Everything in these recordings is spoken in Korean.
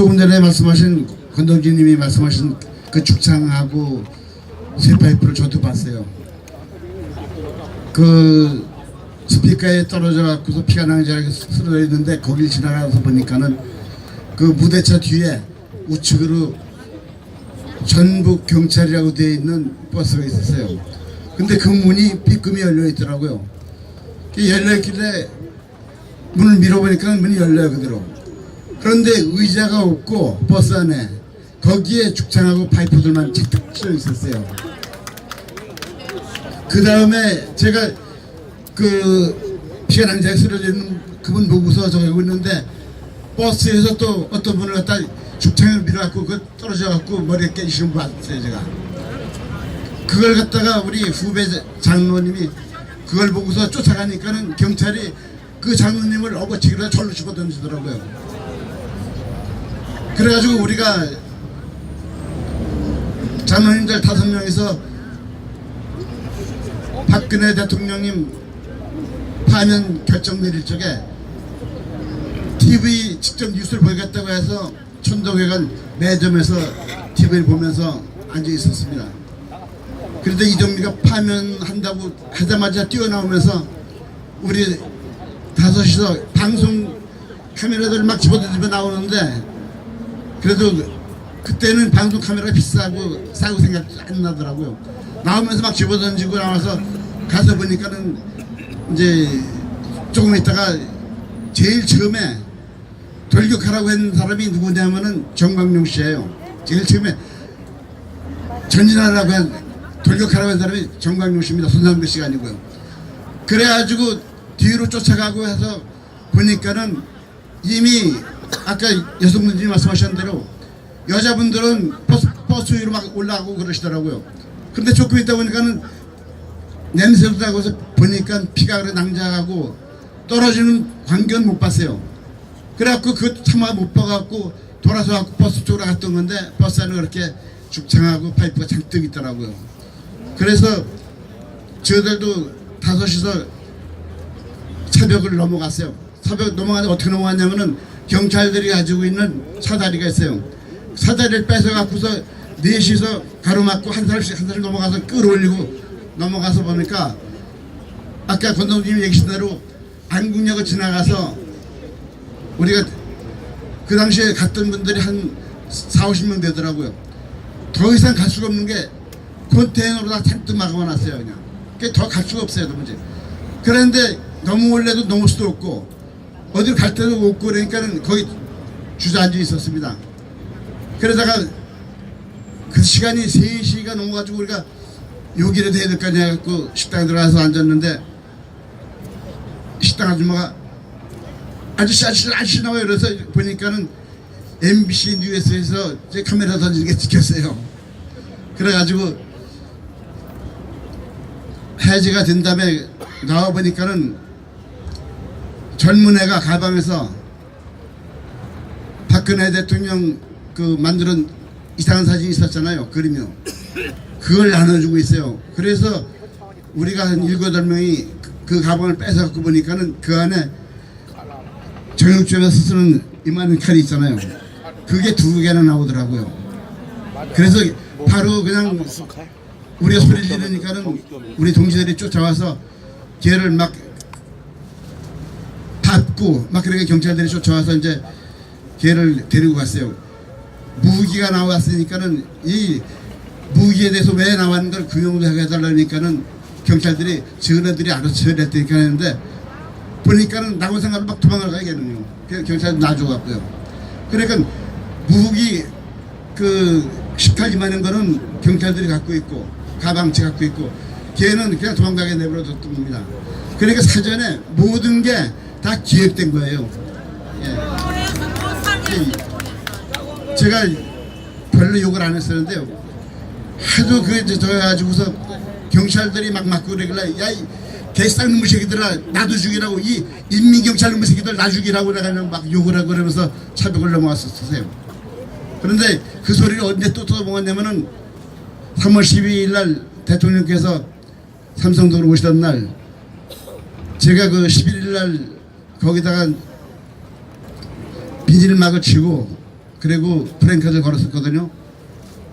조금 전에 말씀하신 권동진님이 말씀하신 그 죽창하고 쇠파이프를 저도 봤어요. 그 스피커에 떨어져 갖고서 피가 낭자하게 쓰러져 있는데 거길 지나가서 보니까는 그 무대차 뒤에 우측으로 전북 경찰이라고 되어 있는 버스가 있었어요. 근데 그 문이 삐끔이 열려 있더라고요. 열려 있길래 문을 밀어보니까 문이 열려요 그대로. 그런데 의자가 없고 버스 안에 거기에 죽창하고 파이프들만 착착 씌어 있었어요. 그 다음에 제가 그 피가 낭자에 쓰러져 있는 그분 보고서 저기 있는데 버스에서 또 어떤 분을 갖다 죽창을 밀어갖고 그 떨어져갖고 머리에 깨지시는 분 봤어요 제가. 그걸 갖다가 우리 후배 장로님이 그걸 보고서 쫓아가니까는 경찰이 그 장로님을 업어치기로 절로 집어 던지더라고요. 그래가지고 우리가 장로님들 5명이서 박근혜 대통령님 파면 결정 내릴 적에 TV 직접 뉴스를 보겠다고 해서 천도회관 매점에서 TV를 보면서 앉아 있었습니다. 그런데 이정미가 파면한다고 하자마자 뛰어나오면서 우리 5이서 방송 카메라들 막 집어던지며 나오는데 그래도 그때는 방송 카메라가 비싸고 싸고 생각 안 나더라고요. 나오면서 막 집어던지고 나와서 가서 보니까는 이제 조금 있다가 제일 처음에 돌격하라고 했는 사람이 누구냐면은 정광용 씨예요. 제일 처음에 전진하라고 돌격하라고 한 사람이 정광용 씨입니다. 손상배 씨가 아니고요. 그래가지고 뒤로 쫓아가고 해서 보니까는 이미 아까 여성분들이 말씀하신 대로 여자분들은 버스 위로 막 올라가고 그러시더라고요. 근데 조금 있다 보니까는 냄새도 나고 해서 보니까 피가 낭자하고 떨어지는 광경은 못 봤어요. 그래갖고 그 차마 못 봐갖고 돌아서 갖고 버스 쪽으로 갔던 건데 버스 안에 그렇게 죽창하고 파이프가 잔뜩 있더라고요. 그래서 저희들도 5이서 차벽을 넘어갔어요. 차벽 넘어가는데 어떻게 넘어갔냐면은 경찰들이 가지고 있는 사다리가 있어요. 사다리를 뺏어갖고서 4이서 가로막고 한 사람씩 넘어가서 끌어올리고 넘어가서 보니까 아까 권동님이 얘기하신 대로 안국역을 지나가서 우리가 그 당시에 갔던 분들이 한 40~50명 되더라고요. 더 이상 갈 수가 없는 게 컨테이너로 다 잔뜩 막아놨어요. 그냥 더 갈 수가 없어요 도무지. 그런데 넘어올래도 넘을 수도 없고 어디로 갈 때도 없고 그러니까는 거기 주저앉아 있었습니다. 그러다가 그 시간이 3시가 넘어가지고 우리가 여기라도 해야 될 거 아니야 갖고 식당에 들어가서 앉았는데 식당 아줌마가 아저씨 나와요. 그래서 보니까는 MBC 뉴스에서 제 카메라 던지는 게 찍혔어요. 그래가지고 해제가 된 다음에 나와보니까는 젊은 애가 가방에서 박근혜 대통령 그 만드는 이상한 사진이 있었잖아요. 그림이요. 그걸 나눠주고 있어요. 그래서 우리가 한 7~8명이 그 가방을 뺏어 갖고 보니까는 그 안에 정육점에서 쓰는 이만한 칼이 있잖아요. 그게 2개나 나오더라고요. 그래서 바로 그냥 우리가 소리를 지르니까는 우리 동지들이 쫓아와서 걔를 막 밟고 막 그렇게 경찰들이 쫓아와서 이제 걔를 데리고 갔어요. 무기가 나왔으니까는 이 무기에 대해서 왜 나왔는 걸 규명도 해달라니까는 경찰들이 저네들이 알아서 처리했다니까 했는데 보니까는 나온 생각을 막 도망을 가야겠네요. 경찰이 놔줘갖고요. 그러니까 무기 그 18이만한 거는 경찰들이 갖고 있고 가방채 갖고 있고 걔는 그냥 도망가게 내버려뒀던 겁니다. 그러니까 사전에 모든 게 다 기획된 거예요. 예. 제가 별로 욕을 안 했었는데요. 하도 저 가지고서 경찰들이 막 맞고 그러길래 야 이 개쌍 놈의 새끼들아 나도 죽이라고 이 인민경찰 놈의 새끼들 나 죽이라고 내가 막 욕을 하고 그러면서 차벽을 넘어갔었어요. 그런데 그 소리를 언제 또 넘어갔냐면은 3월 12일 날 대통령께서 삼성동으로 오시던 날 제가 그 11일 날 거기다가 비닐막을 치고 그리고 프랭카드를 걸었었거든요.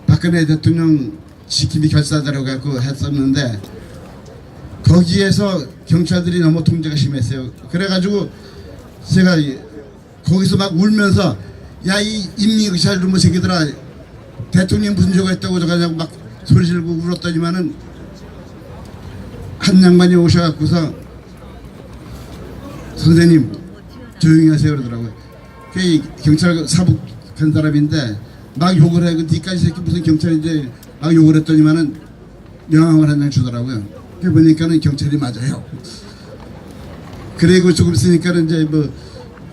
박근혜 대통령 지킴이 결사자라고 갖고 했었는데 거기에서 경찰들이 너무 통제가 심했어요. 그래가지고 제가 거기서 막 울면서 야 이 인민경찰 놈의 새끼들아 대통령 무슨 죄가 있다고 저가냐고 막 소리 지르고 울었더니만은 한 양반이 오셔갖고서 선생님 조용히 하세요 그러더라고요. 그 경찰 사복한 사람인데 막 욕을 해. 그 니까지 새끼 무슨 경찰인지 막 욕을 했더니만은 명함을 한 장 주더라고요. 그 보니까는 경찰이 맞아요. 그리고 조금 있으니까는 이제 뭐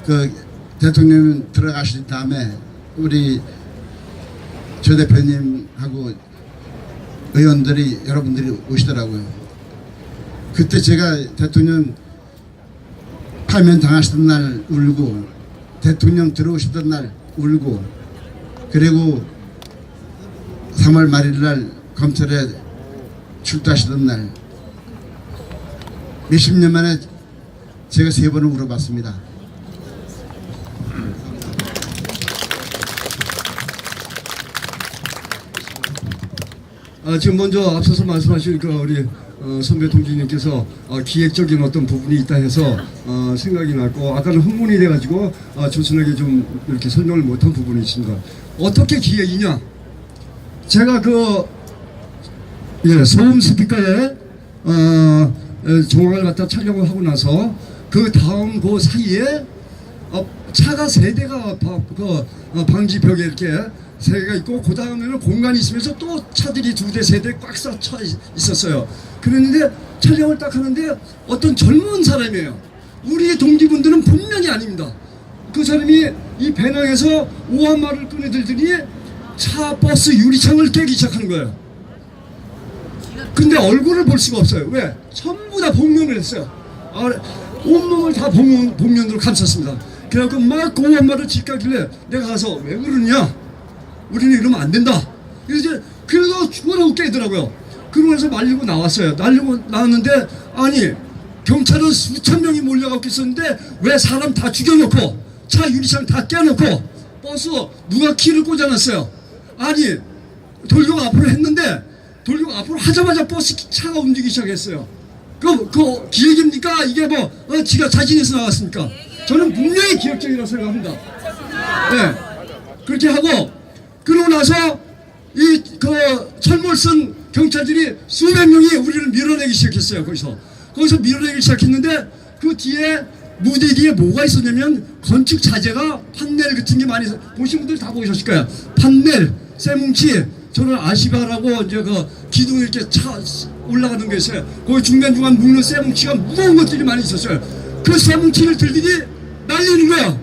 그 대통령 들어가신 다음에 우리 조 대표님하고 의원들이 여러분들이 오시더라고요. 그때 제가 대통령 파면 당하시던 날 울고 대통령 들어오시던 날 울고 그리고 3월 말일 날 검찰에 출두하시던 날 몇십 년 만에 제가 3번을 울어봤습니다. 지금 먼저 앞서서 말씀하신 그 우리 선배 동지님께서 기획적인 어떤 부분이 있다 해서 생각이 났고 아까는 흥분이 돼가지고 조선하게 좀 이렇게 설명을 못한 부분이 있습니다. 어떻게 기획이냐? 제가 소음 스피커에 조각을 갖다 촬영을 하고 나서 그 다음 그 사이에 차가 3대가 방지벽에 이렇게 3개가 있고 그 다음에는 공간이 있으면서 또 차들이 2대 3대 꽉 차 있었어요. 그랬는데 촬영을 딱 하는데 어떤 젊은 사람이에요. 우리 동지분들은 분명히 아닙니다. 그 사람이 이 배낭에서 오한마를 꺼내들더니 차 버스 유리창을 깨기 시작하는 거예요. 근데 얼굴을 볼 수가 없어요. 왜? 전부 다 복면을 했어요. 온몸을 다 복면으로 감쌌습니다. 그래갖고 막 그 오한마를 짓가길래 내가 가서 왜 그러냐? 우리는 이러면 안 된다. 그래서 죽어라고 깨더라고요. 그러고 나서 말리고 나왔어요. 날리고 나왔는데 아니 경찰은 수천 명이 몰려갖고 있었는데 왜 사람 다 죽여놓고 차 유리창 다 깨놓고 버스 누가 키를 꽂아놨어요. 아니 돌격 앞으로 했는데 돌격 앞으로 하자마자 버스 차가 움직이기 시작했어요. 그 기획입니까? 이게 지가 자신 있어 나왔습니까? 저는 분명히 기획적이라고 생각합니다. 네. 그렇게 하고 그러고 나서 철물 쓴 경찰들이 수백 명이 우리를 밀어내기 시작했어요. 거기서 밀어내기 시작했는데 그 뒤에 무대 뒤에 뭐가 있었냐면 건축 자재가 판넬 같은 게 많이 보신 분들 다 보셨을 거예요. 판넬, 쇠뭉치, 저는 아시바라고 이제 기둥 이렇게 올라가는 게 있어요. 거기 중간중간 묶는 쇠뭉치가 무거운 것들이 많이 있었어요. 그 쇠뭉치를 들더니 날리는 거야.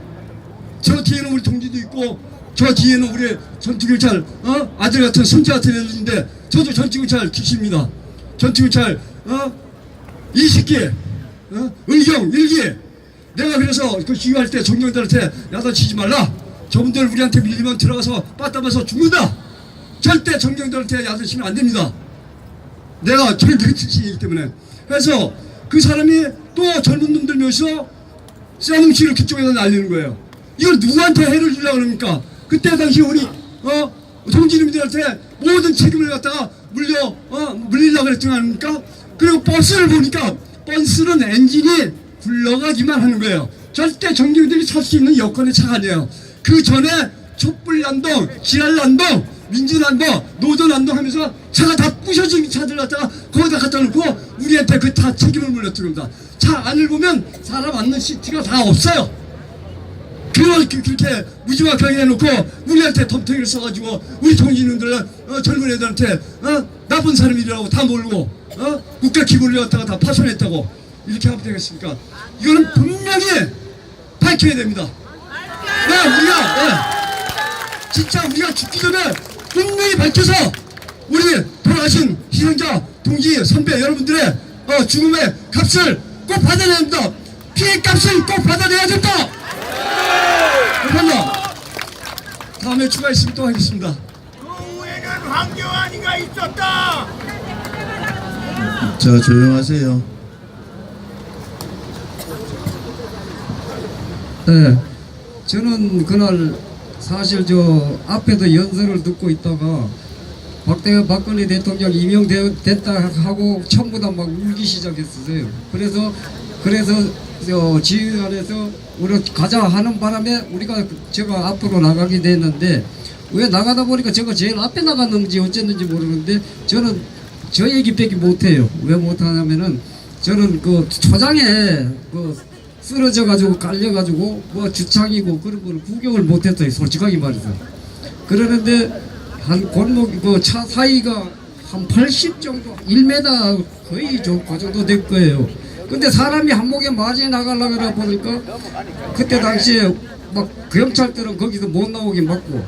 저 뒤에는 우리 동지도 있고 저 뒤에는 우리 전투경찰 아들 같은 손자 같은 애들인데 저도 전투경찰 출신입니다. 전투경찰 20기 의경 1기 내가 그래서 그 시위할 때 정경들한테 야단치지 말라. 저분들 우리한테 밀리면 들어가서 빠따봐서 죽는다. 절대 정경들한테 야단치면 안 됩니다. 내가 정경 출신이기 때문에. 그래서 그 사람이 또 젊은 놈들 모여서 쇠뭉치를 그쪽에다 날리는 거예요. 이걸 누구한테 해를 주려고 그럽니까? 그때 당시 우리 동지님들한테 모든 책임을 갖다가 물리려고 그랬던 거 아닙니까? 그리고 버스를 보니까 버스는 엔진이 굴러가기만 하는 거예요. 절대 정경들이 탈 수 있는 여건의 차가 아니에요. 그 전에 촛불난동, 지랄난동, 민주난동, 노조난동 하면서 차가 다 부셔진 차들 갖다가 거기다 갖다 놓고 우리한테 그 다 책임을 물렸던 겁니다. 차 안을 보면 사람 앉는 시트가 다 없어요. 그렇게 무지막하게 해놓고 우리한테 덤탱이를 써가지고 우리 동지님들 젊은 애들한테 나쁜 사람이라고 다 몰고 국가 기물을 갖다가 다 파손했다고 이렇게 하면 되겠습니까? 이거는 분명히 밝혀야 됩니다. 진짜 우리가 죽기 전에 분명히 밝혀서 우리 돌아가신 희생자 동지 선배 여러분들의 죽음의 값을 꼭 받아내야 됩니다. 피해 값을 꼭 받아내야 됩니다. 감사합니다. 다음에 추가 있으면 또 하겠습니다. 그 후에는 황교안이가 있었다. 자, 조용하세요. 네, 저는 그날 사실 저 앞에도 연설을 듣고 있다가 박근혜 대통령 임명됐다 하고 전부 다 막 울기 시작했어요. 그래서 저 지휘관에서 우리 가자 하는 바람에 제가 앞으로 나가게 됐는데, 왜 나가다 보니까 제가 제일 앞에 나갔는지 어쨌는지 모르는데 저는 저 얘기밖에 못해요. 왜 못하냐면은 저는 그 초장에 그 쓰러져 가지고 깔려 가지고 뭐 주창이고 그런 걸 구경을 못했어요. 솔직하게 말해서. 그러는데 한 골목 그 차 사이가 한 80 정도 1m 거의 그 정도 될 거예요. 근데 사람이 한목에 맞이 나가려고 그러다 보니까 그때 당시에 막 경찰들은 거기서 못 나오게 막고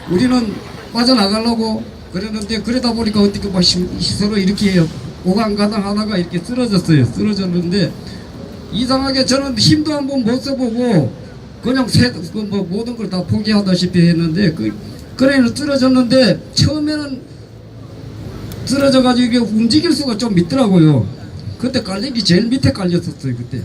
우리는 빠져나가려고 그랬는데, 그러다 보니까 어떻게 막 서로 이렇게 오강가당 하다가 이렇게 쓰러졌는데 이상하게 저는 힘도 한번 못 써보고 그냥 뭐 모든 걸 다 포기하다시피 했는데 그래는 쓰러졌는데 처음에는 쓰러져가지고 이게 움직일 수가 좀 있더라고요. 그때 깔린 게 제일 밑에 깔렸었어요. 그때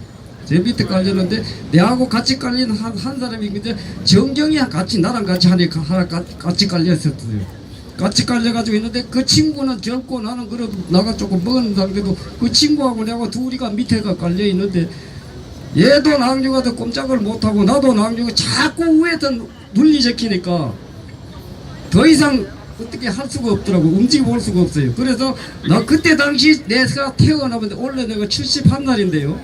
제일 밑에 깔렸는데 내하고 같이 깔린 한 사람이 있는데 정경이 나랑 같이 하나 같이 깔렸었어요. 같이 깔려가지고 있는데 그 친구는 젊고 나는 그래도 나가 조금 먹은 상태도 그 친구하고 내가 둘이가 밑에가 깔려 있는데 얘도 낭주가 더 꼼짝을 못하고 나도 낭주가 자꾸 위에서 눌리적히니까 더 이상 어떻게 할 수가 없더라고. 움직여 볼 수가 없어요. 그래서 나 그때 당시 내가 태어나는데 원래 내가 71살인데요.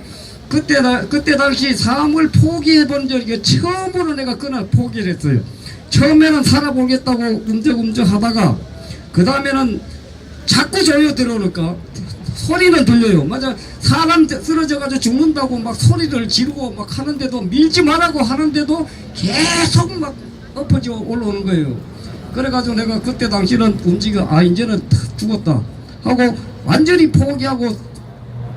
그때 당시 삶을 포기해 본 적이 처음으로 내가 그날 포기를 했어요. 처음에는 살아보겠다고 움쩍움쩍 하다가 그 다음에는 자꾸 조여 들어오니까 소리는 들려요. 맞아, 사람 쓰러져가지고 죽는다고 막 소리를 지르고 막 하는데도 밀지 말라고 하는데도 계속 막 엎어져 올라오는 거예요. 그래가지고 내가 그때 당시는 이제는 죽었다 하고 완전히 포기하고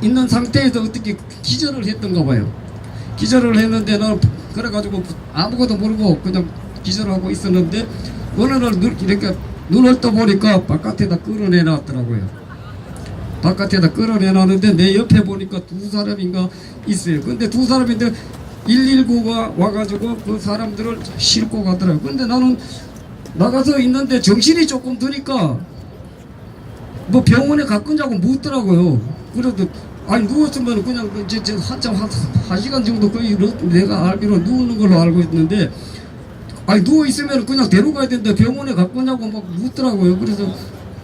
있는 상태에서 어떻게 기절을 했던가 봐요. 기절을 했는데 나는 그래가지고 아무것도 모르고 그냥 기절하고 있었는데 어느 날 이렇게 눈을 떠보니까 바깥에다 끌어내놨더라고요. 바깥에다 끌어내놨는데 내 옆에 보니까 두 사람인가 있어요. 근데 두 사람인데 119가 와가지고 그 사람들을 싣고 가더라고요. 근데 나는 나가서 있는데 정신이 조금 드니까 뭐 병원에 갈 거냐고 묻더라고요. 그래도 아니 누웠으면 그냥 이제 한참 한 시간 정도 거의 내가 알기로 누우는 걸로 알고 있는데, 아니 누워 있으면 그냥 데려가야 되는데 병원에 갈 거냐고 막 묻더라고요. 그래서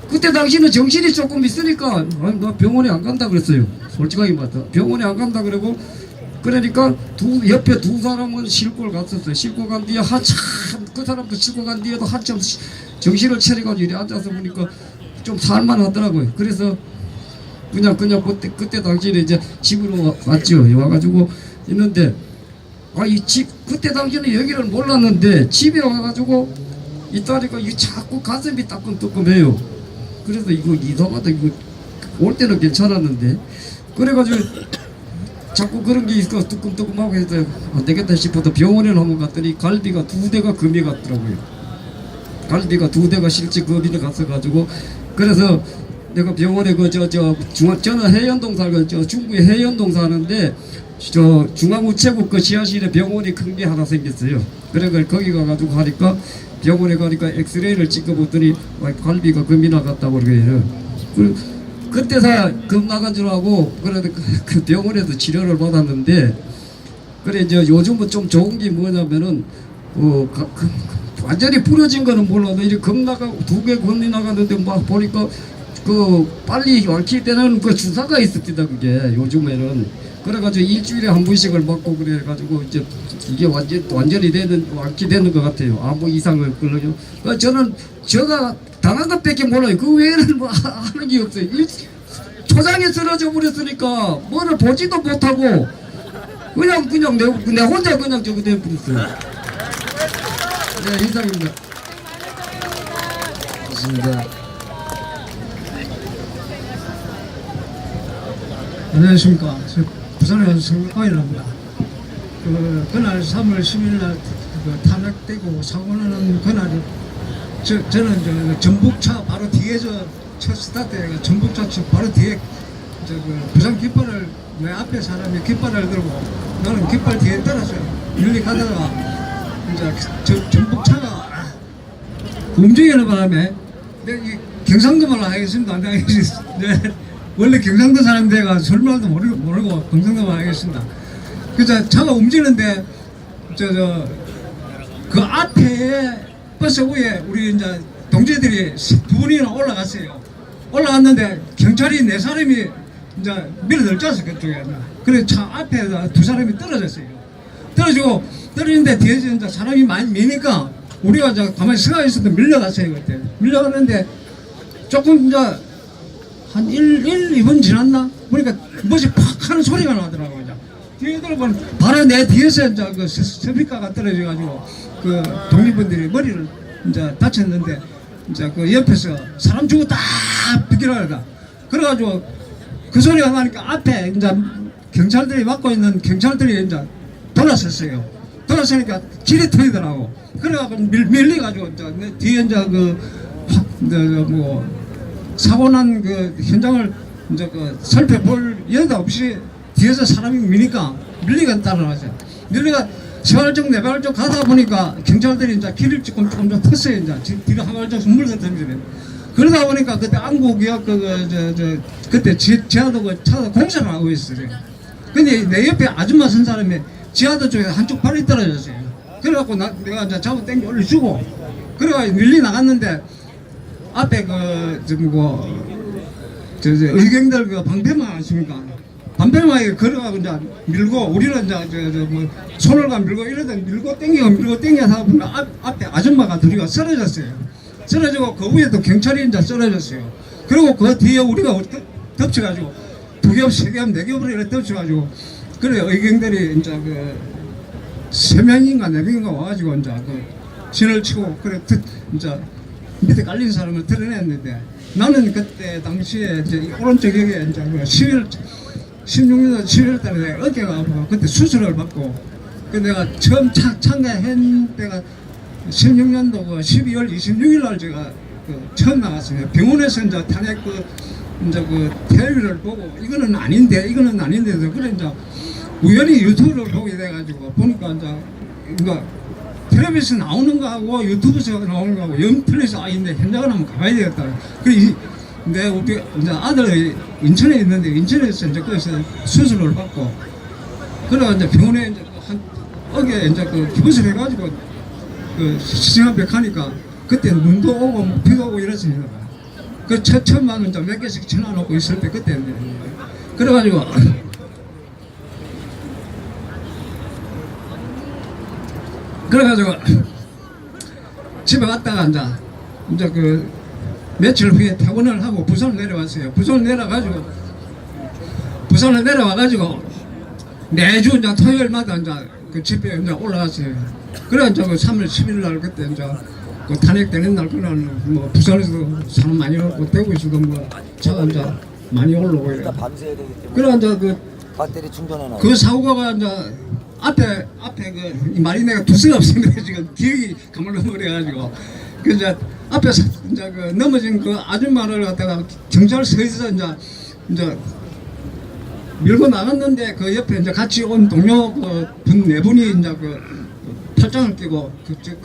그때 당시는 정신이 조금 있으니까 아니 나 병원에 안 간다 그랬어요. 솔직하게 말해서 병원에 안 간다 그러고, 그러니까 옆에 두 사람은 싣고 갔었어요. 싣고 간 뒤에 한참 그 사람도 싣고 간 뒤에도 한참 정신을 차려가지고 이렇게 앉아서 보니까 좀 살만하더라고요. 그래서 그냥 그때 당시에 이제 집으로 왔죠. 와가지고 있는데 이 집 그때 당시에는 여기를 몰랐는데 집에 와가지고 있다니까 이 자꾸 가슴이 따끔따끔해요. 그래서 이거 이상하다, 이거 올 때는 괜찮았는데 그래가지고 자꾸 그런 게 있어 뜨끔뜨끔하고 해서 안 되겠다 싶어서 병원에 한번 갔더니 갈비가 2대가 금이 갔더라고요. 갈비가 2대가 실제 금이 갔어가지고, 그래서 내가 병원에 저는 해연동 살고 중구에 해연동 사는데 중앙우체국 그 지하실에 병원이 큰 게 하나 생겼어요. 그래 거기 가가지고 하니까 병원에 가니까 엑스레이를 찍어보더니 갈비가 금이 나갔다고 그래요. 그때서 금 나간 줄 알고 그래도 그 병원에서 치료를 받았는데, 그래 이제 요즘은 좀 좋은 게 뭐냐면은 완전히 부러진 거는 몰라도 이제 금 나가 2개 금이 나갔는데 막 보니까 그 빨리 완치 때는 그 주사가 있습니다. 그게 요즘에는 그래가지고 일주일에 한 번씩을 맞고 그래가지고 이제 이게 완전히 완치되는 것 같아요. 아무 이상을 끌려요. 그러니까 저는 제가 당한 것밖에 몰라요. 그 외에는 뭐 하는 게 없어요. 초장에 쓰러져 버렸으니까 뭐를 보지도 못하고 그냥 내 혼자 그냥 저거 돼버렸어요. 네, 이상입니다. 맞습니다. 안녕하십니까. 저 부산에 가서 성곽관이랍니다. 그날 3월 10일 날 탄핵되고 사고 나는 그날 저는 전북차 바로 뒤에 첫 스타트에 전북차 바로 뒤에 부산 깃발을 내 앞에 사람이 깃발을 들고 나는 깃발 뒤에 따라서 밀리 가다가 이제 전북차가 움직이는 바람에 내가 이 경상도말로 하겠습니다. 안 하겠습니다. 원래 경상도 사람들가 설말도 모르고 경상도말 하겠습니다. 그래서 차가 움직이는데 그 앞에 버스 위에 우리 이제 동지들이 두 분이나 올라갔어요. 올라갔는데 경찰이 네 사람이 이제 밀어들었어 그쪽에. 그래서 차 앞에 두 사람이 떨어졌어요. 떨어지는데 뒤에서 이제 사람이 많이 미니까 우리가 이제 가만히 서 있어도 밀려갔어요 그때. 밀려갔는데 조금 이제 한 2분 지났나? 보니까 뭐지 팍 하는 소리가 나더라고요. 이제. 뒤에 들어보면 바로 내 뒤에서 이제 그 스피커가 떨어져가지고 그 독립분들이 머리를 이제 다쳤는데 이제 그 옆에서 사람 주고 딱 비키라다. 그래가지고 그 소리가 나니까 앞에 이제 경찰들이 맡고 있는 경찰들이 이제 돌아섰어요. 돌아서니까 길이 트이더라고. 그래가지고 밀려가지고 이제 내 뒤에 이제 뭐 사고 난 그 현장을 이제 그 살펴볼 여유도 없이 뒤에서 사람이 미니까 밀리가 따라가죠. 밀리가 세발적 네발적 가다 보니까 경찰들이 이제 길을 조금 텄어요. 이제 뒤로 한 발짝 물을 던지네. 그러다 보니까 그때 안국이요 그때 지하도 그 차도 공사를 하고 있어요. 근데 내 옆에 아줌마 선 사람이 지하도 쪽에 한쪽 발이 떨어졌어요. 그래갖고 내가 이제 잡아 당겨 올려주고 그래가 밀리 나갔는데 앞에 의경들 그 방패망 아십니까? 방패망에 걸어가고 이제 밀고 우리는 이제 뭐 손을 밀고 이러다 밀고 당겨서 보면 앞에 아줌마가 둘이가 쓰러졌어요. 쓰러지고 그 위에 또 경찰이 이제 쓰러졌어요. 그리고 그 뒤에 우리가 덮쳐가지고 두 겹, 세 겹, 네 겹으로 이렇게 덮쳐가지고 그래 의경들이 이제 세 명인가 네 명인가 와가지고 이제 진을 치고 그래 이제 밑에 깔린 사람을 드러냈는데 나는 그때 당시에 이제 오른쪽 여기에 이제 16년 11월 달에 내가 어깨가 아프고 그때 수술을 받고 그 내가 처음 참가한 때가 16년도 12월 26일 날 제가 처음 나갔습니다. 병원에서 이제 탄핵 이제 텔레비를 보고 이거는 아닌데 그래 이제 우연히 유튜브를 보게 돼가지고 보니까 이제 텔레비에서 나오는 거하고 유튜브에서 나오는 거하고 영 틀려서 있는데 현장을 한번 가봐야 되겠다. 그래 내 우리 이제 아들이 인천에 있는데 인천에서 이제 거기서 수술을 받고 그래 이제 병원에 이제 한 어깨 이제 기부술 해가지고 시청한벽 하니까 그때 눈도 오고 비가 오고 이랬습니다. 그 처음만 이제 몇 개씩 쳐놔놓고 있을 때 그때 그래가지고 집에 갔다가 이제 며칠 후에 퇴근을 하고 부산을 내려왔어요. 부산을 내려와가지고 매주 이제 토요일마다 이제 그 집에 이제 올라갔어요. 그래 이제 3월 10일 날 그때 이제 탄핵되는 날 그날 뭐 부산에서도 사람 많이 오고 대구에서도 뭐 차가 이제 많이 올라오고 이래. 밤새야 되기 때문에. 그래 이제 배터리 충전해놔. 그 사고가 이제 앞에 이 말이 내가 두서가 없습니다. 지금 기억이 가물가물해가지고 그 이제 앞에서 이제 넘어진 그 아줌마를 갖다가 경찰서에서 이제 밀고 나갔는데 그 옆에 이제 같이 온 동료 분 네 분이 이제 팔짱을 끼고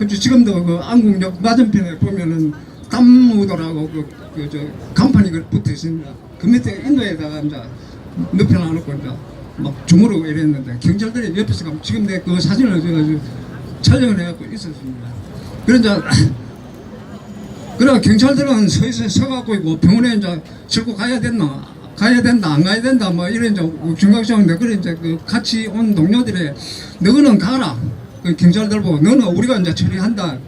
지금도 안국역 맞은편에 보면은 담무도라고 간판이 붙어 있습니다. 그 밑에 인도에다가 이제 눕혀놔놓고 이제 막 주무르고 이랬는데 경찰들이 옆에서 가면 지금 내 그 사진을 가지고 촬영을 해갖고 있었습니다. 그래 경찰들은 서갖고 있고 병원에 이제 싣고 가야 된다 안 가야 된다 뭐 이런 이제 중각적인데 그래 이제 같이 온 동료들이 너는 가라 그 경찰들 보고 너는 우리가 이제 처리한다.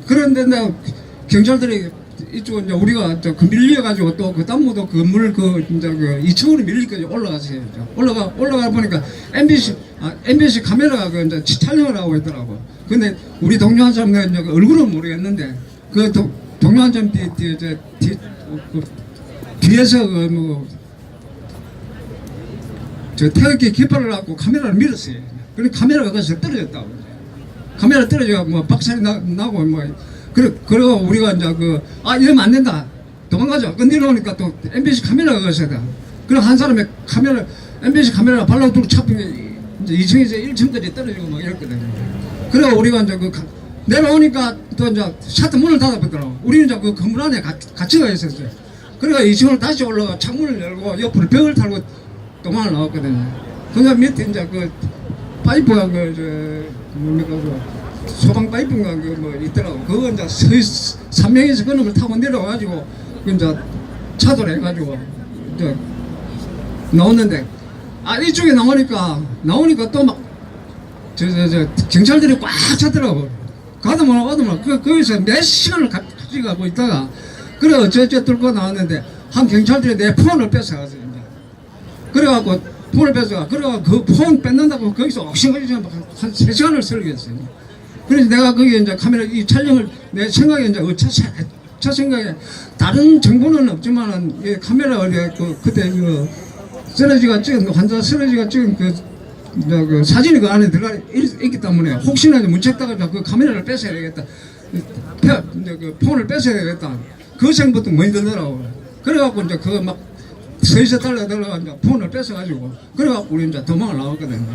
그런데 내가 경찰들이 이쪽 이제 우리가 밀려가지고 또 담무도 건물 이제 2층으로 밀리까지 올라갔어요. 올라가 보니까 MBC 카메라가 이제 촬영을 하고 있더라고. 근데 우리 동료 한 사람 내가 이제 얼굴은 모르겠는데 동료 한 사람 뒤에서 태극기 깃발을 갖고 카메라를 밀었어요. 그래 카메라가 거기서 떨어졌다고. 카메라 떨어져 뭐 박살이 나고 뭐. 그리고 우리가 이제 이러면 안 된다. 도망가자. 내려오니까 또 MBC 카메라가 거기서다. 그리고 한 사람의 MBC 카메라가 발로 두고 잡힌 게 이제 2층에서 1층까지 떨어지고 막 이랬거든요. 그리고 우리가 이제 내려오니까 또 이제 샤터 문을 닫아버리더라고. 우리는 이제 그 건물 안에 갇혀가 있었어요. 그래가 2층을 다시 올라가 창문을 열고 옆으로 벽을 타고 도망을 나왔거든요. 그러니까 밑에 이제 그 파이프가 뭡니까 소방 파이프인가 뭐 있더라고. 그거 이제 3명이서 그놈을 타고 내려와가지고 이제 차도를 해가지고 이제 나오는데 이쪽에 나오니까 또 막 저 경찰들이 꽉 찼더라고. 가더만 거기서 몇 시간을 같이 가고 있다가 그래 어쩌 뚫고 나왔는데 한 경찰들이 내 폰을 뺏어갔어요. 이제. 그래갖고 폰을 뺏어가. 그래가 그 폰 뺏는다고 거기서 옥신각신 한 3시간을 설계했어요. 그래서 내가 거기에 이제 카메라 이 촬영을 내 생각에 이제 첫 생각에 다른 정보는 없지만은 이 카메라 그때 그 쓰러지가 찍은 환자 쓰러지가 찍은 그 사진이 그 안에 들어가 있기 때문에 혹시나 문책다가 그 카메라를 뺏어야 되겠다. 그 폰을 뺏어야 되겠다. 그 생각부터 많이 들더라고. 그래갖고 이제 그거 막 서있어 달라달라 이제 폰을 뺏어가지고 그래갖고 우리 이제 도망을 나왔거든요.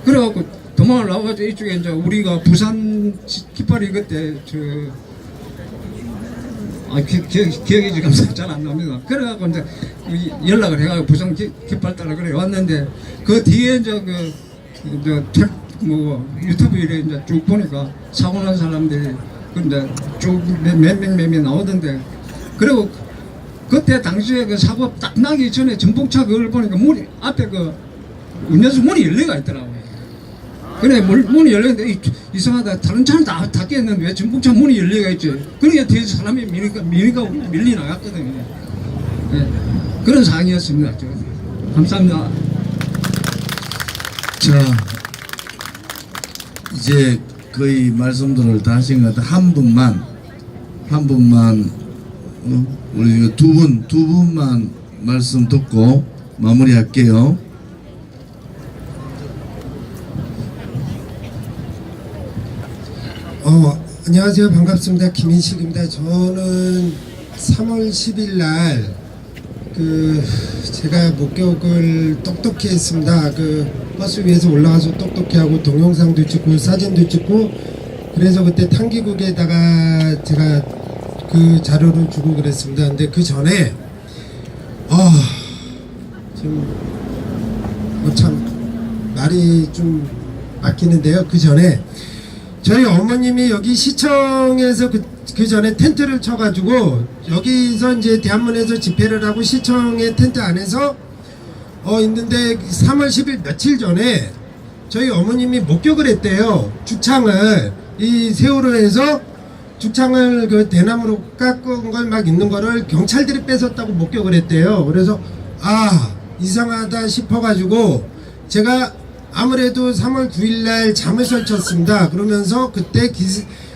그래갖고 도망을 나와가지고 이쪽에 이제 우리가 부산 깃발이 그때 기억이 지금 잘 안 납니다. 그래갖고 이제 연락을 해가지고 부산 깃발 따라 그래 왔는데 그 뒤에 이제 유튜브 이래 이제 쭉 보니까 사고 난 사람들이 근데 쭉 몇 명 나오던데 그리고 그때 당시에 그 사고 딱 나기 전에 전복차 그걸 보니까 문이 앞에 그 운전수 문이 열려가 있더라고요. 그래 문이 열렸는데 이상하다. 다른 차는 다 닫겠는데 왜 전복차 문이 열려가 있지? 그러니까 뒤에서 사람이 밀리 나갔거든요. 네. 그런 상황이었습니다. 감사합니다. 자, 이제 거의 말씀들을 다 하신 것 같아요. 한 분만 우리 두 분만 말씀 듣고 마무리할게요. 안녕하세요. 반갑습니다. 김인식입니다. 저는 3월 10일 날 제가 목격을 똑똑히 했습니다. 버스 위에서 올라가서 똑똑히 하고 동영상도 찍고 사진도 찍고 그래서 그때 탕기국에다가 제가 그 자료를 주고 그랬습니다. 근데 그 전에 지금 참 말이 좀 막히는데요. 그 전에 저희 어머님이 여기 시청에서 그 전에 텐트를 쳐가지고 여기서 이제 대한문에서 집회를 하고 시청의 텐트 안에서 있는데 3월 10일 며칠 전에 저희 어머님이 목격을 했대요. 죽창을 이 세월호에서 죽창을 그 대나무로 깎은 걸 막 있는 거를 경찰들이 뺏었다고 목격을 했대요. 그래서 이상하다 싶어가지고 제가 아무래도 3월 9일날 잠을 설쳤습니다. 그러면서 그때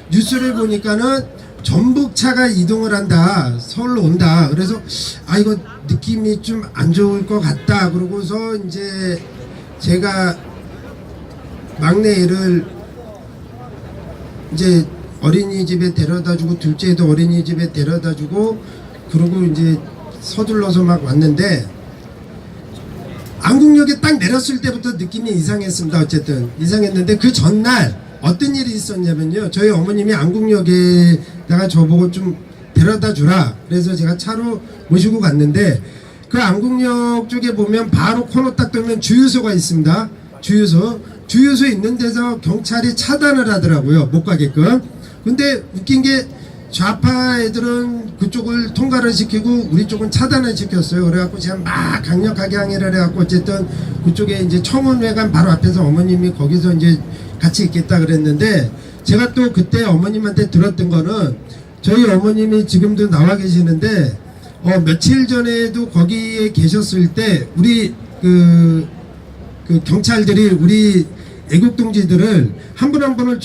뉴스를 보니까는 전북차가 이동을 한다. 서울로 온다. 그래서 이거 느낌이 좀 안 좋을 것 같다. 그러고서 이제 제가 막내를 이제 어린이집에 데려다주고 둘째도 어린이집에 데려다주고 그러고 이제 서둘러서 막 왔는데 안국역에 딱 내렸을 때부터 느낌이 이상했습니다. 어쨌든 이상했는데 그 전날 어떤 일이 있었냐면요. 저희 어머님이 안국역에다가 저보고 좀 데려다 주라. 그래서 제가 차로 모시고 갔는데 그 안국역 쪽에 보면 바로 코너 딱 돌면 주유소가 있습니다. 주유소 있는 데서 경찰이 차단을 하더라고요. 못 가게끔. 근데 웃긴 게 좌파 애들은 그쪽을 통과를 시키고 우리 쪽은 차단을 시켰어요. 그래갖고 제가 막 강력하게 항의를 해갖고 어쨌든 그쪽에 이제 청운회관 바로 앞에서 어머님이 거기서 이제 같이 있겠다 그랬는데 제가 또 그때 어머님한테 들었던 거는 저희 어머님이 지금도 나와 계시는데 며칠 전에도 거기에 계셨을 때 우리 그 경찰들이 우리 애국동지들을 한 분 한 분을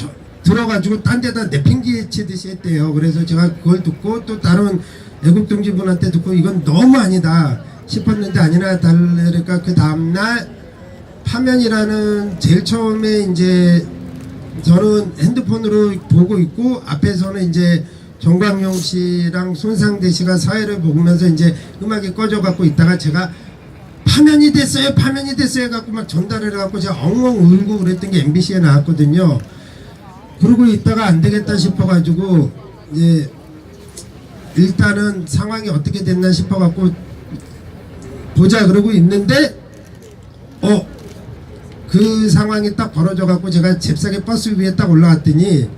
들어가지고 딴 데다 내팽개치듯이 했대요. 그래서 제가 그걸 듣고 또 다른 애국동지분한테 듣고 이건 너무 아니다 싶었는데 아니나 다르니까 그 다음날 파면이라는 제일 처음에 이제 저는 핸드폰으로 보고 있고 앞에서는 이제 정광용 씨랑 손상대 씨가 사회를 보면서 이제 음악이 꺼져갖고 있다가 제가 파면이 됐어요 갖고 막 전달을 해갖고 제가 엉엉 울고 그랬던 게 MBC에 나왔거든요. 그러고 있다가 안 되겠다 싶어가지고 이제 일단은 상황이 어떻게 됐나 싶어갖고 보자 그러고 있는데 그 상황이 딱 벌어져갖고 제가 잽싸게 버스 위에 딱 올라갔더니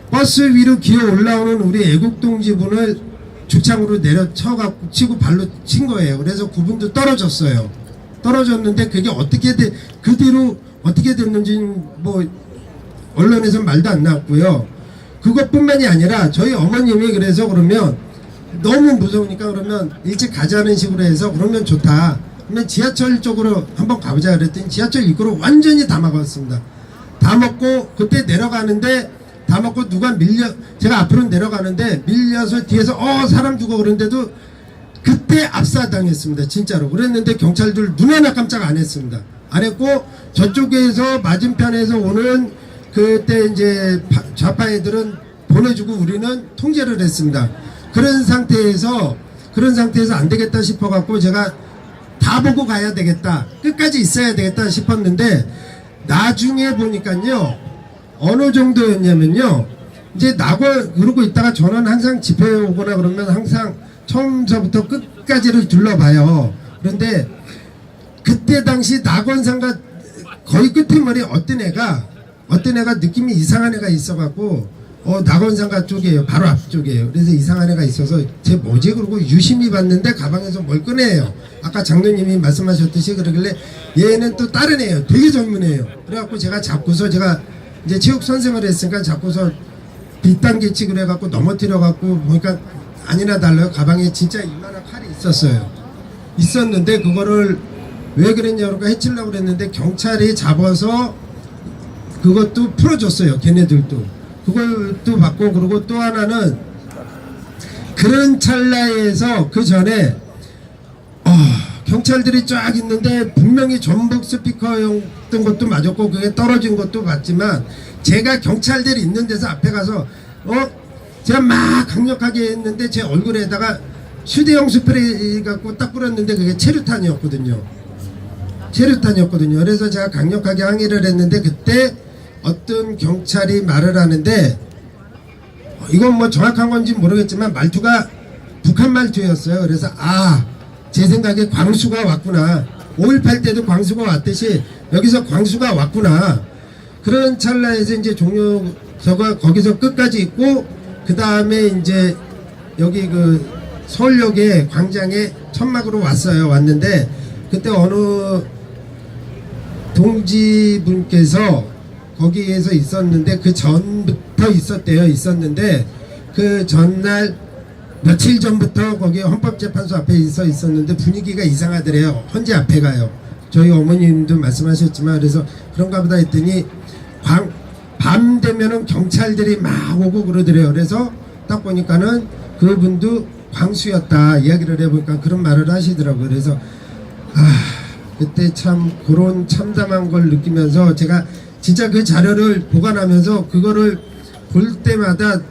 버스 위로 기어 올라오는 우리 애국동지분을 죽창으로 내려쳐갖고 치고 발로 친 거예요. 그래서 그분도 떨어졌어요. 떨어졌는데 그게 그 뒤로 어떻게 됐는지 뭐 언론에서 말도 안 나왔고요. 그것뿐만이 아니라 저희 어머님이 그래서 그러면 너무 무서우니까 그러면 일찍 가자는 식으로 해서 그러면 좋다. 그러면 지하철 쪽으로 한번 가보자 그랬더니 지하철 입구로 완전히 다 막았습니다. 다 먹고 그때 내려가는데 다 먹고 누가 제가 앞으로 내려가는데 밀려서 뒤에서 사람 죽어 그런데도 그때 압사당했습니다. 진짜로. 그랬는데 경찰들 눈 하나 깜짝 안 했습니다. 안 했고 저쪽에서 맞은편에서 오는 그때 이제 좌파 애들은 보내주고 우리는 통제를 했습니다. 그런 상태에서 안 되겠다 싶어갖고 제가 다 보고 가야 되겠다. 끝까지 있어야 되겠다 싶었는데 나중에 보니까요. 어느 정도였냐면요. 이제 그러고 있다가 저는 항상 집회에 오거나 그러면 항상 처음서부터 끝까지를 둘러봐요. 그런데 그때 당시 낙원상가 거의 끝머리 어떤 애가 느낌이 이상한 애가 있어갖고 낙원상가 쪽이에요. 바로 앞쪽이에요. 그래서 이상한 애가 있어서 쟤 뭐지? 그러고 유심히 봤는데 가방에서 뭘 꺼내요. 아까 장로님이 말씀하셨듯이 그러길래 얘는 또 다른 애예요. 되게 젊은 애예요. 그래갖고 제가 잡고서 제가 이제 체육 선생을 했으니까 잡고서 빗당기치 그래갖고 넘어뜨려갖고 보니까 아니나 달라요. 가방에 진짜 이만한 칼이 있었는데 그거를 왜 그랬냐고 해치려고 그랬는데 경찰이 잡아서 그것도 풀어줬어요. 걔네들도 그것도 받고. 그리고 또 하나는 그런 찰나에서 그 전에 경찰들이 쫙 있는데 분명히 전북 스피커였던 것도 맞았고 그게 떨어진 것도 맞지만 제가 경찰들이 있는 데서 앞에 가서 제가 막 강력하게 했는데 제 얼굴에다가 휴대용 스프레이 갖고 딱 뿌렸는데 그게 체류탄이었거든요. 그래서 제가 강력하게 항의를 했는데 그때 어떤 경찰이 말을 하는데 이건 뭐 정확한 건지 모르겠지만 말투가 북한 말투였어요. 그래서 제 생각에 광수가 왔구나. 5.18 때도 광수가 왔듯이 여기서 광수가 왔구나. 그런 찰나에서 이제 저가 거기서 끝까지 있고 그 다음에 이제 여기 그 서울역에 광장에 천막으로 왔는데 그때 어느 동지분께서 거기에서 있었는데 그 전부터 있었는데 그 전날 며칠 전부터 거기 헌법재판소 앞에 있었는데 분위기가 이상하더래요. 헌재 앞에 가요. 저희 어머님도 말씀하셨지만 그래서 그런가 보다 했더니 밤 되면은 경찰들이 막 오고 그러더래요. 그래서 딱 보니까는 그분도 광수였다 이야기를 해보니까 그런 말을 하시더라고요. 그래서 그때 참 그런 참담한 걸 느끼면서 제가 진짜 그 자료를 보관하면서 그거를 볼 때마다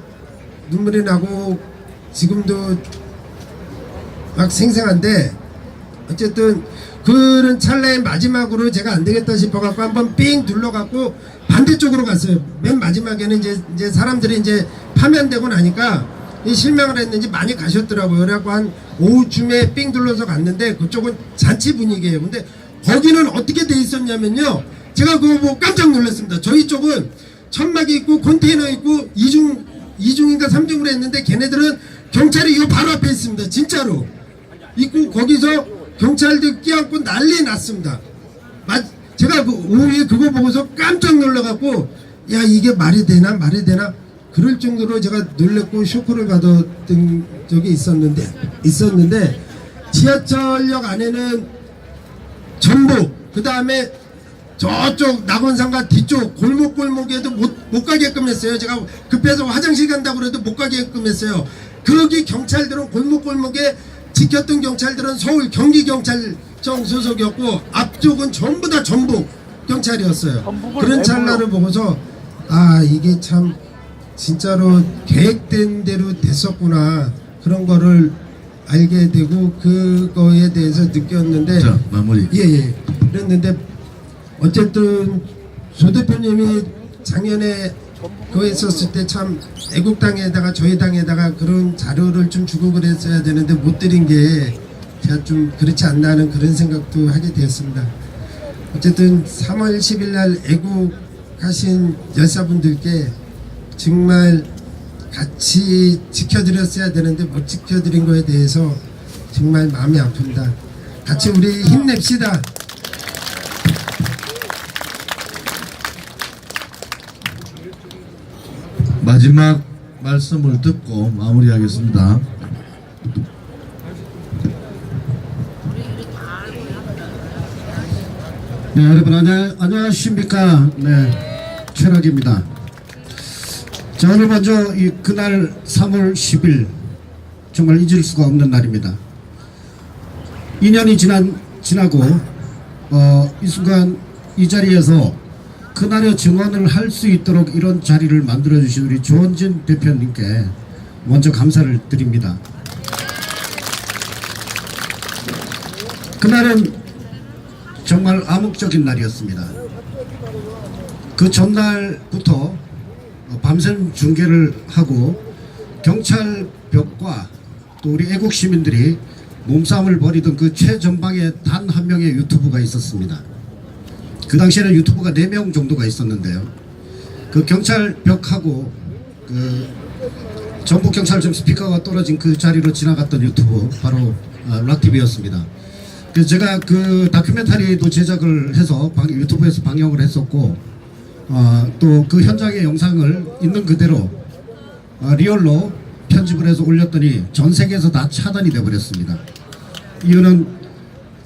눈물이 나고 지금도 막 생생한데 어쨌든 그런 찰나의 마지막으로 제가 안 되겠다 싶어갖고 한번 삥 둘러갖고 반대쪽으로 갔어요. 맨 마지막에는 이제 사람들이 이제 파면되고 나니까 실망을 했는지 많이 가셨더라고요. 그래갖고 한 오후쯤에 삥 둘러서 갔는데 그쪽은 잔치 분위기예요. 근데 거기는 어떻게 돼 있었냐면요. 제가 그거 보고 깜짝 놀랐습니다. 저희 쪽은 천막이 있고 컨테이너 있고 이중인가 3중으로 했는데 걔네들은 경찰이 이거 바로 앞에 있습니다. 진짜로 있고 거기서 경찰들 끼얹고 난리 났습니다. 제가 그 오후에 그거 보고서 깜짝 놀라갖고 야 이게 말이 되나 그럴 정도로 제가 놀랬고 쇼크를 받았던 적이 있었는데 지하철역 안에는 전북 그 다음에 저쪽 낙원상가 뒤쪽 골목골목에도 못 가게끔 했어요. 제가 급해서 화장실 간다고 그래도 못 가게끔 했어요. 거기 경찰들은 골목골목에 지켰던 경찰들은 서울 경기경찰청 소속이었고 앞쪽은 전부 다 전북 경찰이었어요. 그런 찰나를 보고서 이게 참 진짜로 계획된 대로 됐었구나 그런 거를 알게 되고 그거에 대해서 느꼈는데 자 마무리. 그랬는데 어쨌든 조 대표님이 작년에 그거 있었을 때 참 애국당에다가 저희 당에다가 그런 자료를 좀 주고 그랬어야 되는데 못 드린 게 제가 좀 그렇지 않나 하는 그런 생각도 하게 되었습니다. 어쨌든 3월 10일 날 애국하신 열사분들께 정말 같이 지켜드렸어야 되는데 못 지켜드린 거에 대해서 정말 마음이 아픕니다. 같이 우리 힘냅시다. 마지막 말씀을 듣고 마무리하겠습니다. 네, 여러분 안녕하십니까? 네, 최락입니다. 자, 오늘 먼저 그날 3월 10일 정말 잊을 수가 없는 날입니다. 2년이 지나고 이 순간 이 자리에서 그날의 증언을 할 수 있도록 이런 자리를 만들어 주신 우리 조원진 대표님께 먼저 감사를 드립니다. 그날은 정말 암묵적인 날이었습니다. 그 전날부터 밤샘 중계를 하고 경찰벽과 또 우리 애국 시민들이 몸싸움을 벌이던 그 최전방에 단 한 명의 유튜브가 있었습니다. 그 당시에는 유튜브가 4명 정도가 있었는데요. 그 경찰벽하고 그 전북경찰청 스피커가 떨어진 그 자리로 지나갔던 유튜브 바로 락TV였습니다. 그래서 제가 그 다큐멘터리도 제작을 해서 유튜브에서 방영을 했었고 또 그 현장의 영상을 있는 그대로 리얼로 편집을 해서 올렸더니 전 세계에서 다 차단이 되어버렸습니다. 이유는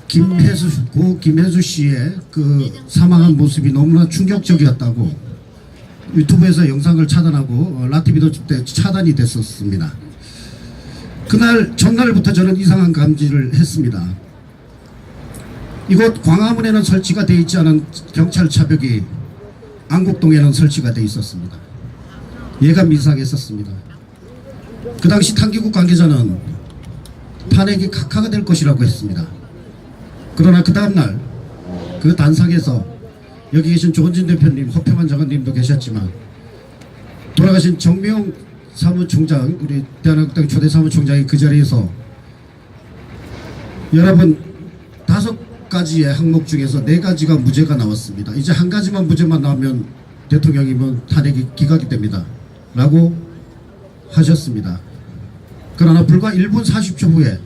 김혜수 씨의 그 사망한 모습이 너무나 충격적이었다고 유튜브에서 영상을 차단하고 락TV도 그때 차단이 됐었습니다. 그날 전날부터 저는 이상한 감지를 했습니다. 이곳 광화문에는 설치가 되어 있지 않은 경찰 차벽이 안국동에는 설치가 되어 있었습니다. 예감 이상했었습니다. 그 당시 탄기국 관계자는 탄핵이 각하가 될 것이라고 했습니다. 그러나 그 다음날 그 단상에서 여기 계신 조원진 대표님, 허평환 장관님도 계셨지만 돌아가신 정미용 사무총장, 우리 대한민국당 초대 사무총장이 그 자리에서 여러분 5가지의 항목 중에서 4가지가 무죄가 나왔습니다. 이제 한 가지만 무죄만 나오면 대통령이면 탄핵이 기각이 됩니다. 라고 하셨습니다. 그러나 불과 1분 40초 후에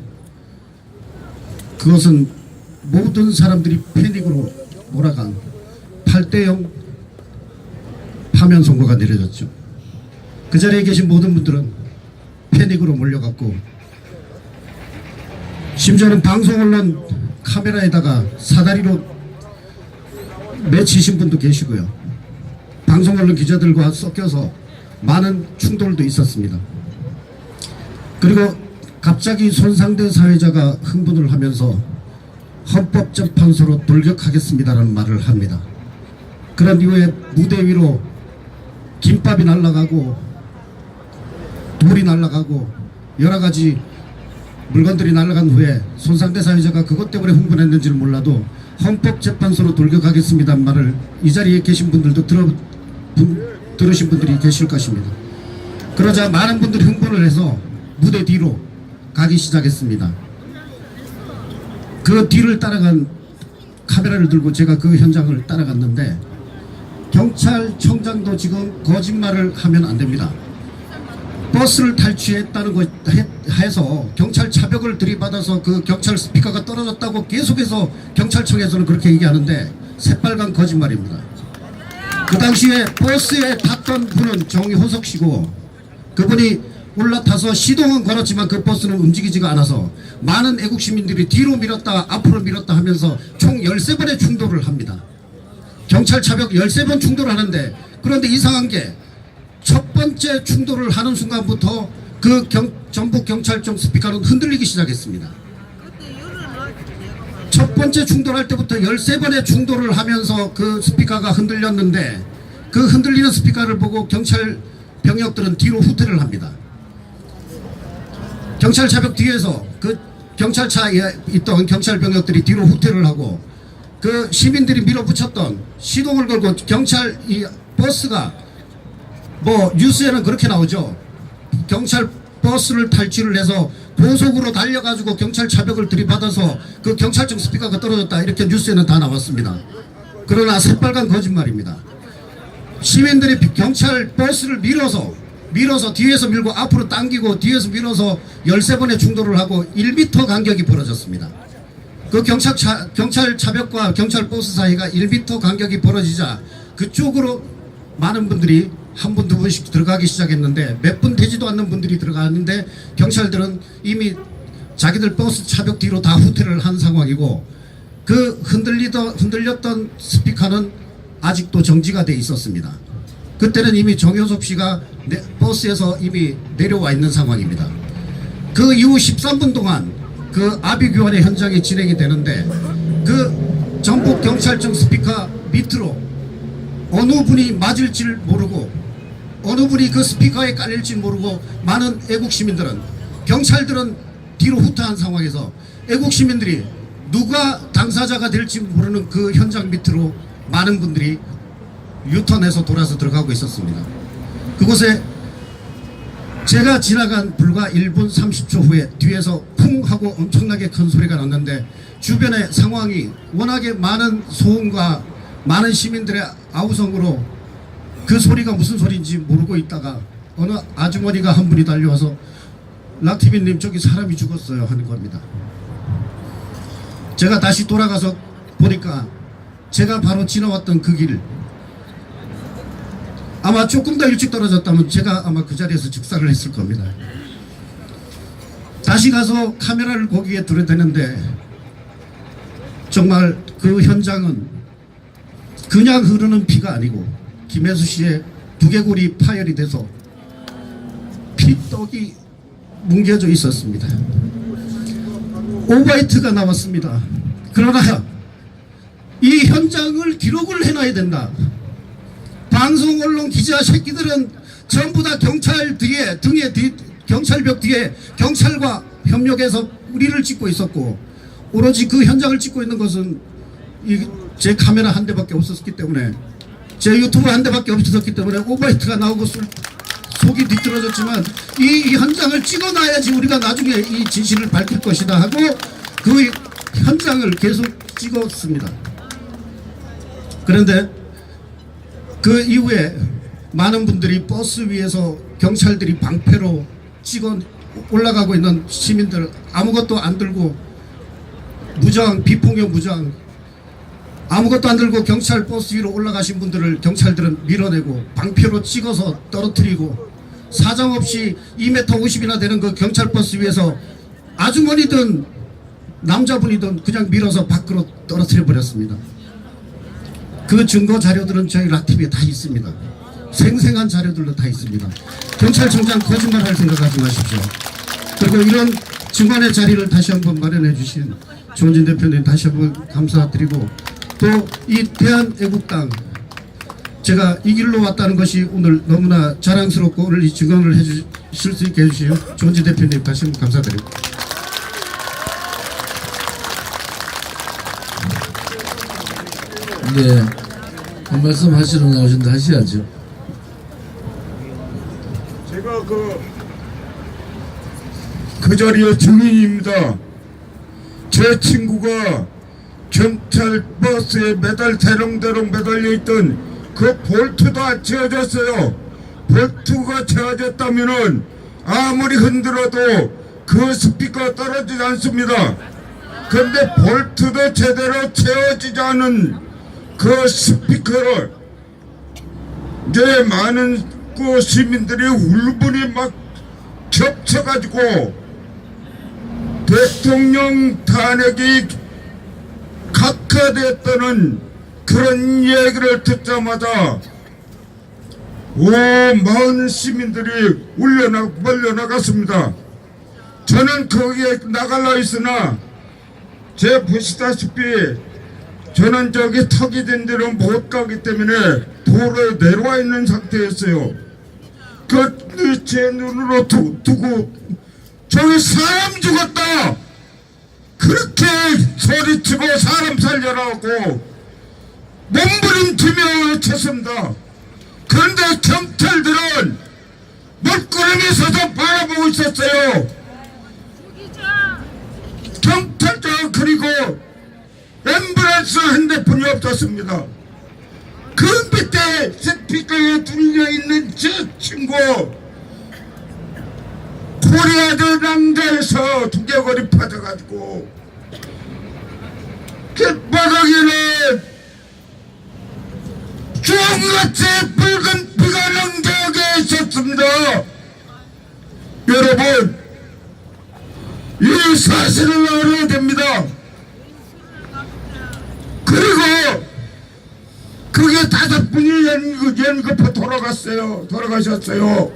그것은 모든 사람들이 패닉으로 몰아간 8대0 파면 선고가 내려졌죠. 그 자리에 계신 모든 분들은 패닉으로 몰려갔고 심지어는 방송 언론 카메라에다가 사다리로 맺히신 분도 계시고요. 방송 언론 기자들과 섞여서 많은 충돌도 있었습니다. 그리고 갑자기 손상된 사회자가 흥분을 하면서 헌법재판소로 돌격하겠습니다라는 말을 합니다. 그런 이후에 무대 위로 김밥이 날아가고 돌이 날아가고 여러가지 물건들이 날아간 후에 손상된 사회자가 그것 때문에 흥분했는지는 몰라도 헌법재판소로 돌격하겠습니다는 말을 이 자리에 계신 분들도 들으신 분들이 계실 것입니다. 그러자 많은 분들이 흥분을 해서 무대 뒤로 가기 시작했습니다. 그 뒤를 따라간 카메라를 들고 제가 그 현장을 따라갔는데 경찰청장도 지금 거짓말을 하면 안 됩니다. 버스를 탈취했다는 거 해서 경찰 차벽을 들이받아서 그 경찰 스피커가 떨어졌다고 계속해서 경찰청에서는 그렇게 얘기하는데 새빨간 거짓말입니다. 그 당시에 버스에 탔던 분은 정호석 씨고 그분이 올라타서 시동은 걸었지만 그 버스는 움직이지가 않아서 많은 애국 시민들이 뒤로 밀었다 앞으로 밀었다 하면서 총 13번의 충돌을 합니다. 경찰 차벽 13번 충돌을 하는데 그런데 이상한 게 첫 번째 충돌을 하는 순간부터 그 전북경찰청 스피커는 흔들리기 시작했습니다. 첫 번째 충돌할 때부터 13번의 충돌을 하면서 그 스피커가 흔들렸는데 그 흔들리는 스피커를 보고 경찰 병력들은 뒤로 후퇴를 합니다. 경찰 차벽 뒤에서 그 경찰차에 있던 경찰 병력들이 뒤로 후퇴를 하고 그 시민들이 밀어붙였던 시동을 걸고 경찰 이 버스가 뭐 뉴스에는 그렇게 나오죠. 경찰 버스를 탈취를 해서 고속으로 달려가지고 경찰 차벽을 들이받아서 그 경찰청 스피커가 떨어졌다, 이렇게 뉴스에는 다 나왔습니다. 그러나 새빨간 거짓말입니다. 시민들이 경찰 버스를 밀어서 뒤에서 밀고 앞으로 당기고 뒤에서 밀어서 13번의 충돌을 하고 1m 간격이 벌어졌습니다. 그 경찰 차벽과 경찰 버스 사이가 1m 간격이 벌어지자 그쪽으로 많은 분들이 한 분, 두 분씩 들어가기 시작했는데 몇 분 되지도 않는 분들이 들어갔는데 경찰들은 이미 자기들 버스 차벽 뒤로 다 후퇴를 한 상황이고 그 흔들렸던 스피커는 아직도 정지가 돼 있었습니다. 그때는 이미 정효섭 씨가 버스에서 이미 내려와 있는 상황입니다. 그 이후 13분 동안 그 아비규환의 현장이 진행이 되는데 그 전북 경찰청 스피커 밑으로 어느 분이 맞을지 모르고 어느 분이 그 스피커에 깔릴지 모르고 많은 애국 시민들은, 경찰들은 뒤로 후퇴한 상황에서 애국 시민들이 누가 당사자가 될지 모르는 그 현장 밑으로 많은 분들이 유턴해서 돌아서 들어가고 있었습니다. 그곳에 제가 지나간 불과 1분 30초 후에 뒤에서 쿵 하고 엄청나게 큰 소리가 났는데 주변의 상황이 워낙에 많은 소음과 많은 시민들의 아우성으로 그 소리가 무슨 소리인지 모르고 있다가 어느 아주머니가 한 분이 달려와서 락TV님 저기 사람이 죽었어요 하는 겁니다. 제가 다시 돌아가서 보니까 제가 바로 지나왔던 그 길, 아마 조금 더 일찍 떨어졌다면 제가 아마 그 자리에서 즉사를 했을 겁니다. 다시 가서 카메라를 거기에 들여대는데 정말 그 현장은 그냥 흐르는 피가 아니고 김혜수 씨의 두개골이 파열이 돼서 피떡이 뭉개져 있었습니다. 오바이트가 나왔습니다. 그러나 이 현장을 기록을 해놔야 된다. 방송 언론 기자 새끼들은 전부 다 경찰 뒤에 경찰벽 뒤에 경찰과 협력해서 우리를 찍고 있었고 오로지 그 현장을 찍고 있는 것은 제 카메라 한 대밖에 없었기 때문에, 제 유튜브 한 대밖에 없었기 때문에 오바이트가 나오고 속이 뒤틀어졌지만 이 현장을 찍어놔야지 우리가 나중에 이 진실을 밝힐 것이다 하고 그 현장을 계속 찍었습니다. 그런데 그 이후에 많은 분들이 버스 위에서 경찰들이 방패로 찍어 올라가고 있는 시민들, 아무것도 안 들고 무장, 비폭력 무장, 아무것도 안 들고 경찰 버스 위로 올라가신 분들을 경찰들은 밀어내고 방패로 찍어서 떨어뜨리고 사정없이 2m 50이나 되는 그 경찰 버스 위에서 아주머니든 남자분이든 그냥 밀어서 밖으로 떨어뜨려 버렸습니다. 그 증거 자료들은 저희 락TV에 다 있습니다. 생생한 자료들도 다 있습니다. 경찰청장 거짓말할 생각하지 마십시오. 그리고 이런 증언의 자리를 다시 한번 마련해 주신 조원진 대표님 다시 한번 감사드리고, 또 이 대한애국당, 제가 이 길로 왔다는 것이 오늘 너무나 자랑스럽고 오늘 이 증언을 해주실 수 있게 해주신 조원진 대표님 다시 한번 감사드립니다. 네, 그 말씀하시러 나오신다 하셔야죠. 제가 그 자리에 증인입니다. 제 친구가 경찰 버스에 대롱대롱 매달려 있던 그 볼트도 안 채워졌어요. 볼트가 채워졌다면은 아무리 흔들어도 그 스피커 떨어지지 않습니다. 근데 볼트도 제대로 채워지지 않은 그 스피커를 이제 많은 그 시민들이 울분이 막 겹쳐가지고 대통령 탄핵이 각하됐다는 그런 얘기를 듣자마자 많은 시민들이 몰려나갔습니다. 저는 거기에 나갈라 했으나 제 보시다시피 저는 저기 턱이 된 데로 못 가기 때문에 도로에 내려와 있는 상태였어요. 제 눈으로 두고 저기 사람 죽었다 그렇게 소리치고 사람 살려라고 몸부림치며 외쳤습니다. 그런데 경찰들은 물구름에 서서 바라보고 있었어요. 경찰들 그리고 앰뷸런스 핸드폰이 없었습니다. 그 밑에 스피커에 들려있는 저 친구 코리아드 낭자에서 두개골이 빠져가지고 길바닥에는 주홍같이 붉은 피가 낭자하게 있었습니다. 여러분, 이 사실을 알아야 됩니다. 그리고 그게 5분이 연급해 돌아가셨어요.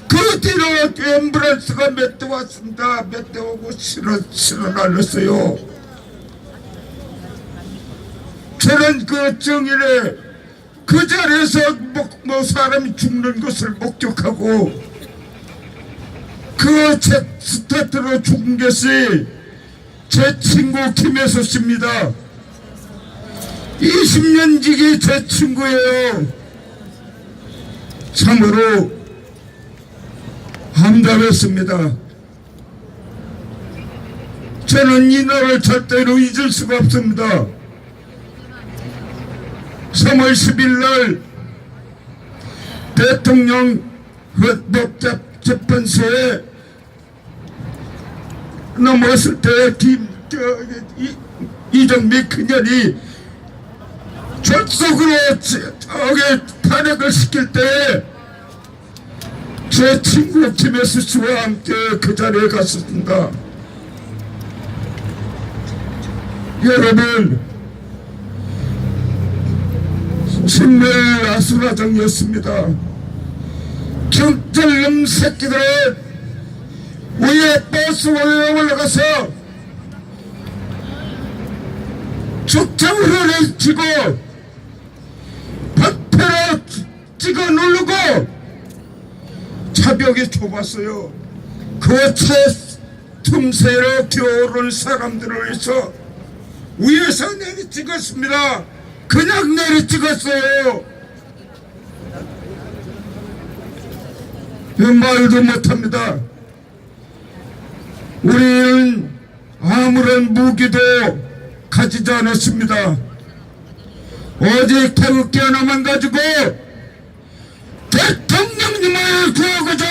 그 뒤로 앰뷸런스가 몇 대 왔습니다. 몇 대 오고 실어 날렸어요. 저는 그 정일에 그 자리에서 뭐 사람이 죽는 것을 목격하고 그 스타트로 죽은 것이 제 친구 김혜수 씨입니다. 20년 지기 제 친구예요. 참으로 함담했습니다. 저는 이 날을 절대로 잊을 수가 없습니다. 3월 10일 날 대통령 헌법재판소에 넘었을 때 이정미 그년이 졸속으로 탄핵을 시킬 때 제 친구 김혜수 씨와 함께 그 자리에 갔습니다. 여러분, 정말 아수라장이었습니다. 경찰놈 새끼들은 위에 버스 위에 올라가서 죽창으로 치고 박패로 찍어 누르고 차벽에 좁았어요. 그 차 틈새로 겨울을 사람들을 위해서 위에서 내리 찍었습니다. 그냥 내리 찍었어요. 말도 못합니다. 우리는 아무런 무기도 가지지 않았습니다. 오직 태극기 하나만 가지고 대통령님을 구하고자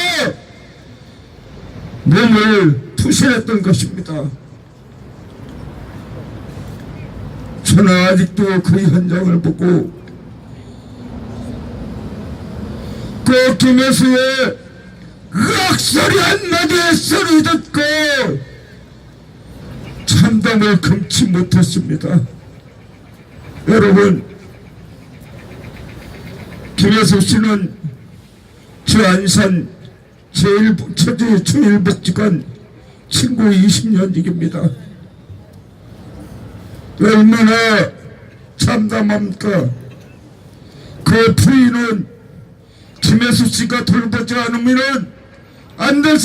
몸을 투신했던 것입니다. 저는 아직도 그 현장을 보고 그 김혜수의 으악소리 한마디의 소리 듣고 참담을 금치 못했습니다. 여러분, 김혜수 씨는 저 안산 제일복지관 친구 20년직입니다. 얼마나 참담합니까? 그 부인은 김혜수 씨가 돌보지 않으면 안 될